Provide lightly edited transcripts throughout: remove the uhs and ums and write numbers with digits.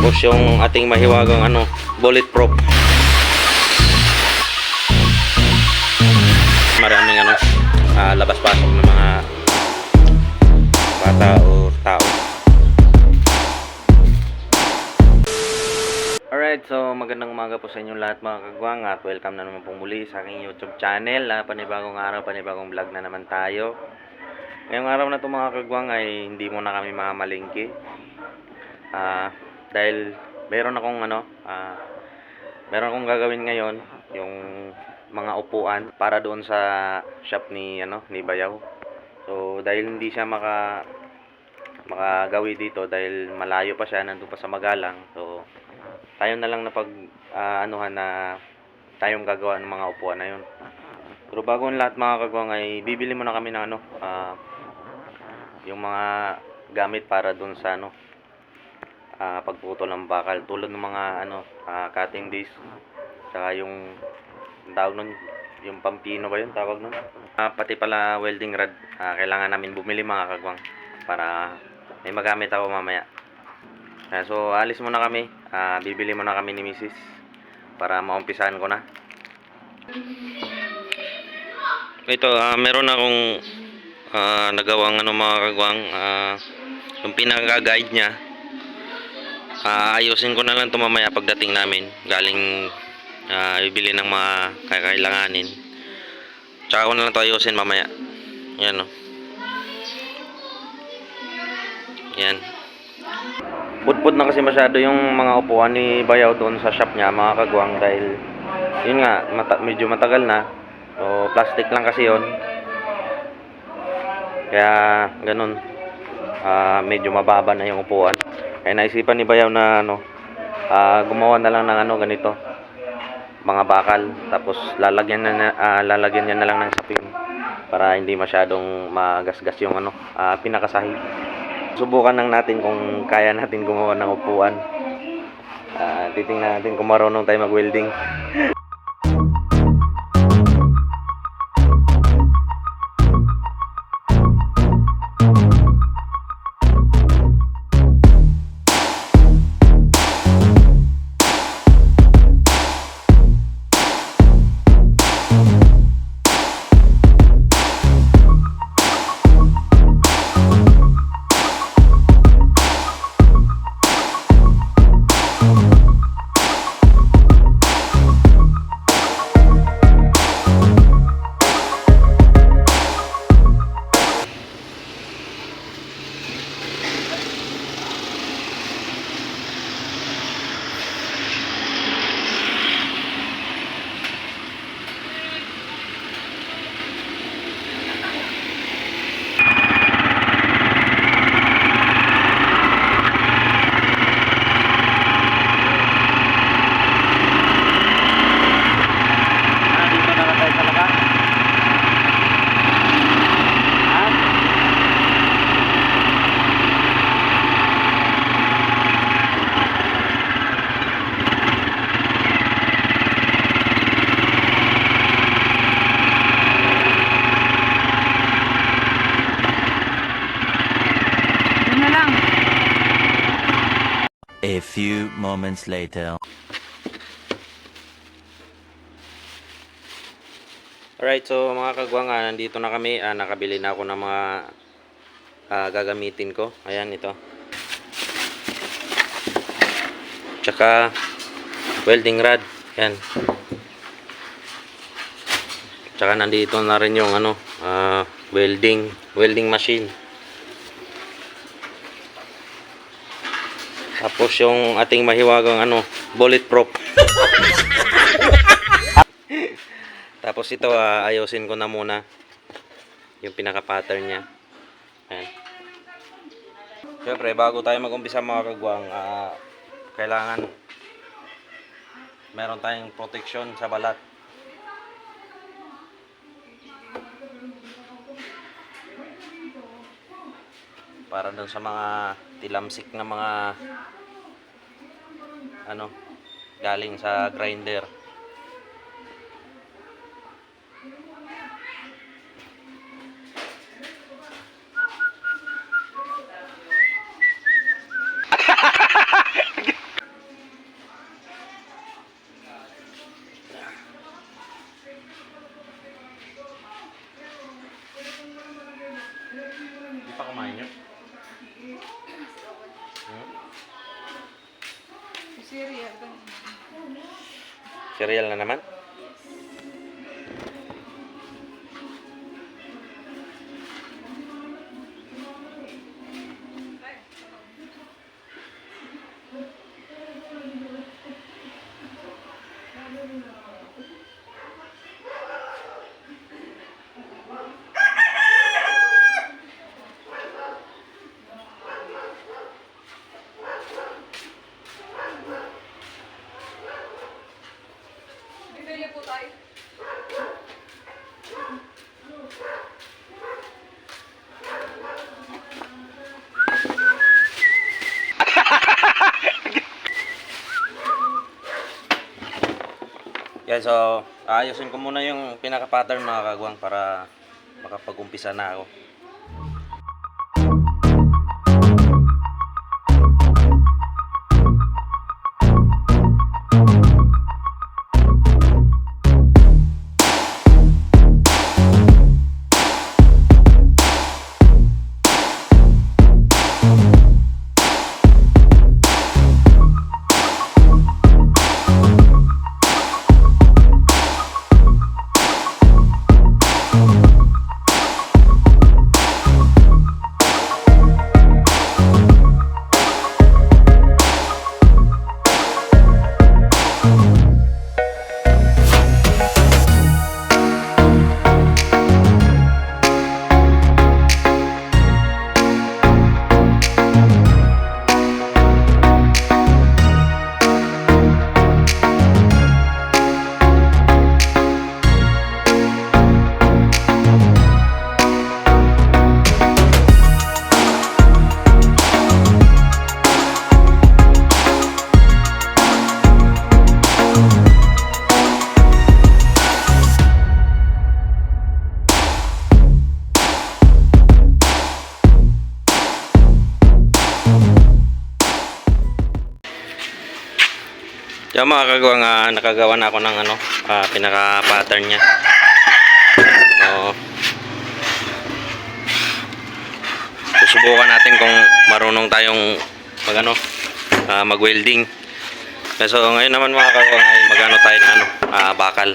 Tapos yung ating mahiwagang bulletproof. Maraming labas-pasok ng mga bata o tao. Alright, so magandang umaga po sa inyong lahat mga kagwang at welcome na naman pong muli sa aking YouTube channel. Panibagong araw, panibagong vlog na naman tayo. Ngayong araw na ito mga kagwang ay hindi muna kami mamamalingki. Dahil meron akong gagawin ngayon, yung mga upuan para doon sa shop ni Bayaw. So dahil hindi siya makagawi dito dahil malayo pa siya, nandun pa sa Magalang. So tayo na lang na tayong gagawa ng mga upuan na yun. Pero bago ang lahat mga kagwang ay bibili muna kami ng yung mga gamit para doon sa pagputol ng bakal, tulad ng mga cutting disc, saka yung tawag nun, yung pampino ba yun tawag nun, pati pala welding rod. Kailangan namin bumili mga kagwang para may magamit ako mamaya. So alis muna kami, bibili muna kami ni Mrs. para maumpisahan ko na. Ito, meron akong nagawang mga kagwang, yung pinaka-guide niya. Ayusin ko na lang ito mamaya pagdating namin galing bibili ng mga kakailanganin. Tsaka ko na lang ito ayusin mamaya. Yan o. Yan. Pudpud na kasi masyado yung mga upuan ni Bayaw doon sa shop niya mga kagwang, dahil yun nga medyo matagal na. So plastic lang kasi yun. Kaya ganun. Medyo mababa na yung upuan. Kaya naisipan ni Bayaw na gumawa na lang ng ganito, mga bakal, tapos lalagyan niya na lang ng sapin para hindi masyadong magasgas yung pinakasahig. Subukan lang natin kung kaya natin gumawa ng upuan. Titingnan natin kung marunong tayo mag-welding. A few moments later. Alright, so mga kagwang, nandito na kami. Nakabili na ako ng mga gagamitin ko. Ayan, ito. Tsaka welding rod. Ayan. Tsaka nandito na rin yung welding machine. Tapos yung ating mahiwagang bulletproof. Tapos ito, ayusin ko na muna yung pinaka-pattern niya. Ayan. Siyempre, bago tayo mag-umpisa mga kagwang, kailangan meron tayong protection sa balat. Para dun sa mga tilamsik na mga galing sa grinder. Cereal. Cereal na naman. Bibili po tayo. Yan, so ayusin ko muna yung pinaka-pattern mga kagwang para makapag-umpisa na ako. Yung mga kagawang nakagawa na ako ng pinaka-pattern niya. So, susubukan natin kung marunong tayong mag-welding. So ngayon naman mga kagawang ay magano tayo ng bakal.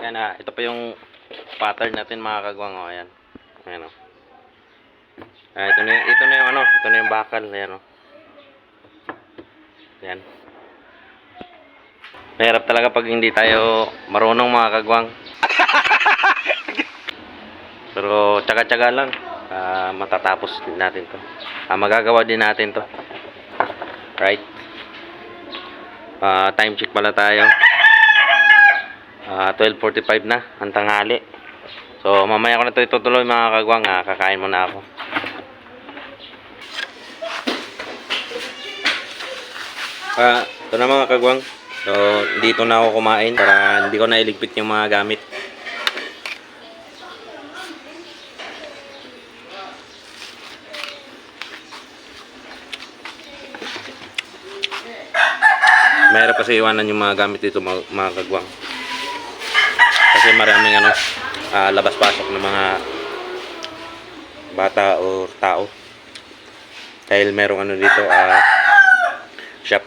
Yan, ito pa yung pattern natin mga kagwang. Ayan. Ayan, ito na yung bakal. Ayan, Ayan. Mahirap talaga pag hindi tayo marunong mga kagwang. Pero tsaga-tsaga lang. Matatapos din natin to. Magagawa din natin to. Right. Time check pala tayo. 12:45 na ang tanghali. So mamaya ko na ito itutuloy mga kagwang. Kakain muna ako. Ito na mga kagwang. So dito na ako kumain para hindi ko na iligpit yung mga gamit. Mahirap kasi iwanan yung mga gamit dito mga kagwang. Kasi maraming labas-pasok ng mga bata o tao. Dahil merong dito shop.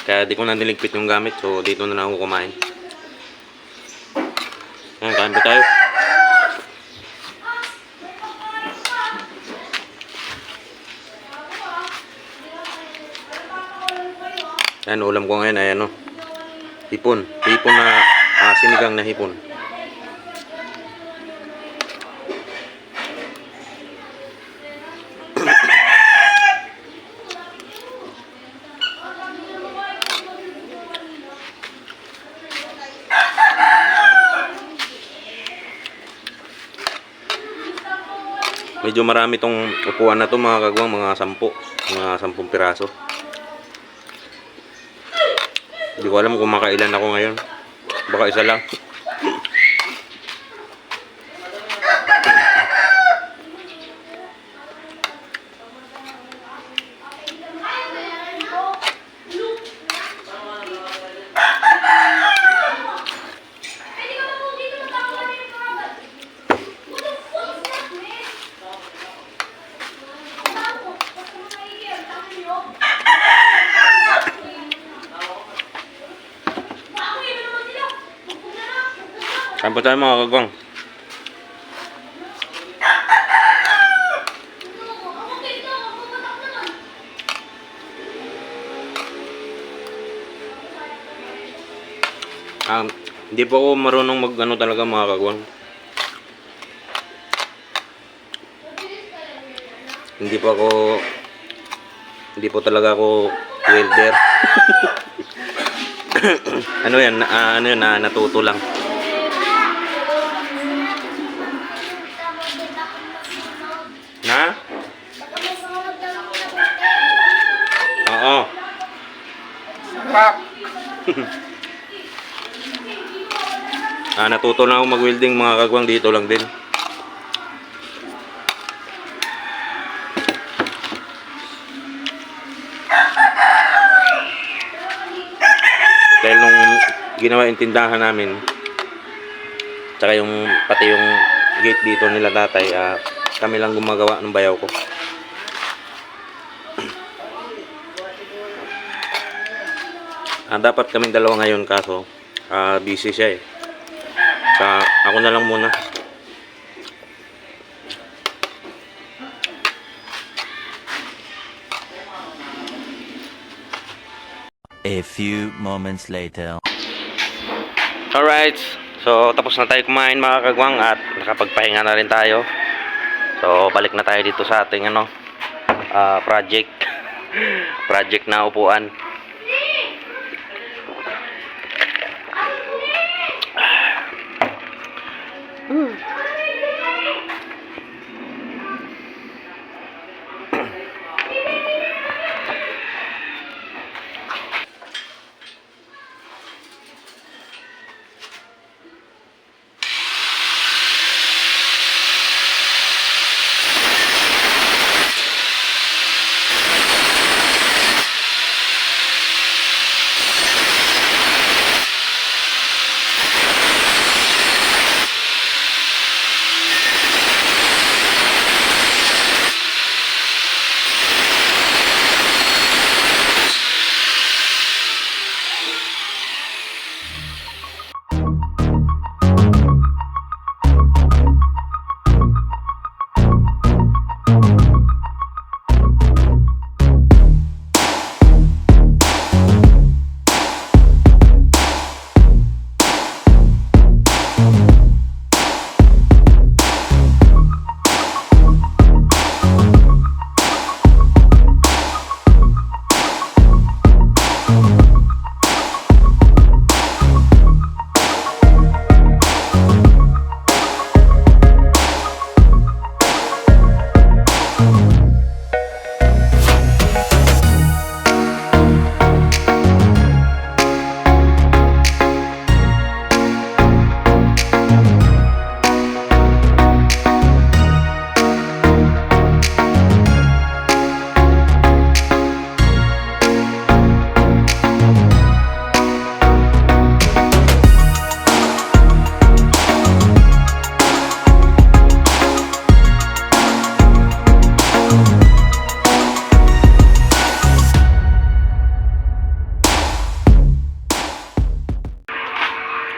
Kaya di ko na niligpit yung gamit, so dito na lang ako kumain. Ayan, kain ba tayo? Ayan, ulam ko ngayon ay hipon. Hipon na sinigang na hipon. Medyo marami tong upuan na to mga kagwang, mga 10 piraso. Hindi ko alam kung makailan ako ngayon. Baka isa lang. Kain po tayo mga kagwang. Hindi po ako marunong mag ano talaga mga kagwang. Hindi po talaga ako welder. Ano yan, natuto lang. Na? Oo. Natuto lang ako mag-welding mga kagwang, dito lang din. Dahil nung ginawa yung tindahan namin, tsaka pati yung gate dito nila tatay, kami lang gumagawa ng bayaw ko. Dapat kaming dalawa ngayon kaso busy siya eh. Ako na lang muna. A few moments later. Alright, so tapos na tayo kumain mga kagwang at nakapagpahinga na rin tayo. So balik na tayo dito sa ating project. Project na upuan.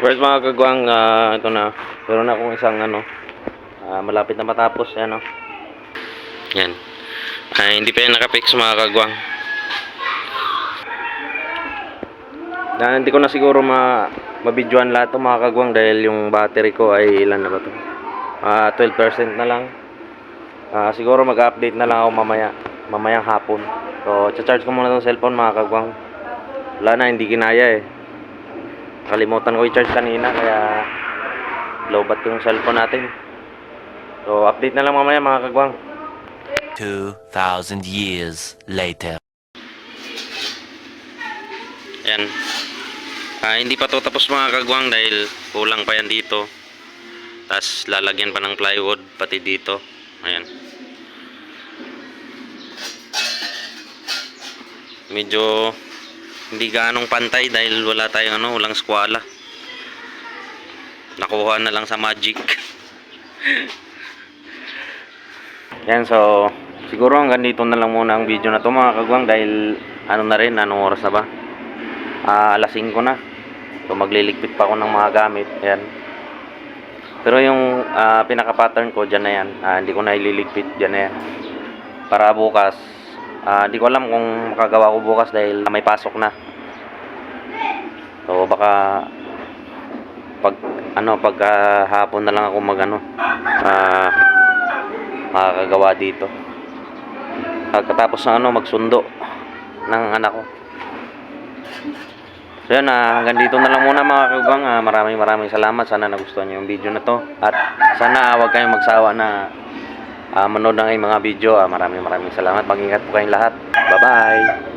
First mga kagwang, ito na. Meron na akong isang malapit na matapos. Yan. Hindi pa yan nakapix mga kagwang. Hindi ko na siguro mabidyoan lahat ito mga kagwang dahil yung battery ko ay ilan na ba ito? 12% na lang. Siguro mag-update na lang ako mamayang hapon. So, charge ko muna itong cellphone mga kagwang. Wala na, hindi kinaya eh. Kalimutan ko i-charge kanina kaya lowbat yung cellphone natin. So, update na lang mamaya mga kagwang. 2,000 years later. Yan. Hindi pa to tapos mga kagwang dahil kulang pa yan dito. Tapos lalagyan pa ng plywood pati dito. Ayan. Medyo hindi gaanong pantay dahil wala tayong walang skwala. Nakuha na lang sa magic. Yan, so siguro hanggang dito na lang muna ang video na to mga kagwang dahil na rin, anong oras na ba? Alas 5 na. So magliligpit pa ako ng mga gamit. Yan. Pero yung pinaka-pattern ko dyan na yan. Hindi ko na ililigpit dyan na yan. Para bukas, hindi ko alam kung makagawa ko bukas dahil may pasok na. So baka pag hapon na lang ako makakagawa dito. Pagkatapos ng magsundo ng anak ko. So yun, hanggang dito na lang muna mga kagwang. Maraming salamat. Sana nagustuhan niyo yung video na to. At sana huwag kayong magsawa na manood ng mga video. Maraming salamat. Mag-ingat po kayong lahat. Bye-bye!